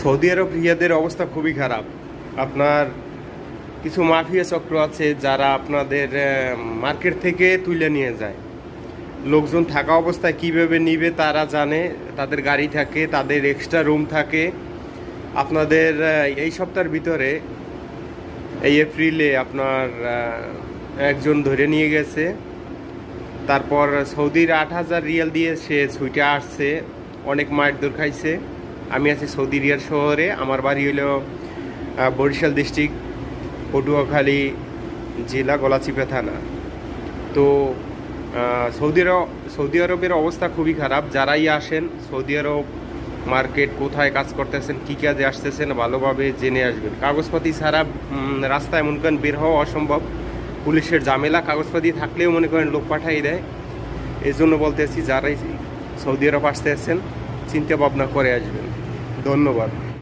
Saudi আরব রিয়াদের অবস্থা খুবই খারাপ। আপনার কিছু মাফিয়া চক্র আছে যারা আপনাদের মার্কেট থেকে তুলে নিয়ে যায়। লোকজন থাকা অবস্থায় কিভাবে নিবে তারা জানে। তাদের গাড়ি থাকে, তাদের এক্সট্রা রুম থাকে। আপনাদের এই সপ্তাহের ভিতরে, এই এপ্রিলে আপনার একজন ধরে নিয়ে গেছে। তারপর সৌদির 8,000 রিয়াল দিয়ে সে ছুটে আসছে, অনেক মায়ের দূর খাইছে। আমি আছি সৌদি রিয়াদ শহরে, আমার বাড়ি হলো বরিশাল ডিস্ট্রিক্ট, পটুয়াখালী জেলা, গলাচিপা থানা। তো সৌদি আরবের অবস্থা খুবই খারাপ। যারাই আসেন সৌদি আরব মার্কেট কোথায় কাজ করতেছেন, কী কাজে আসতেছেন, ভালোভাবে জেনে আসবেন। কাগজপাতি ছাড়া রাস্তায় মনে করেন বের হওয়া অসম্ভব। পুলিশের ঝামেলা, কাগজপাতি থাকলেও মনে করেন লোক পাঠাই দেয়। এই জন্য বলতেছি যারাই সৌদি আরব আসতে আসছেন চিন্তা ভাবনা করে আসবেন। ধন্যবাদ।